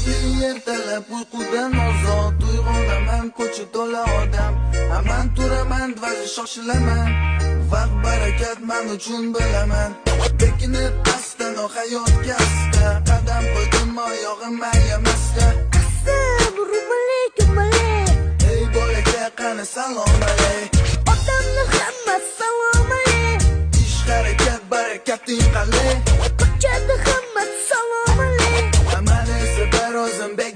Ertalab uyqudan ozod uyg'onaman, ko'cha to'la odam. Aman turaman, vazi shoshilaman. Vaqt barakat men uchun bilaman. Bekinib pastdan hayot kasda, qadam qo'ydim oyog'im ayamasda. Assalomu alaykum. Ey bolaka, qani salom alaykum. Odamlar hamma salom alaykum. Ish harakat barakating qalay.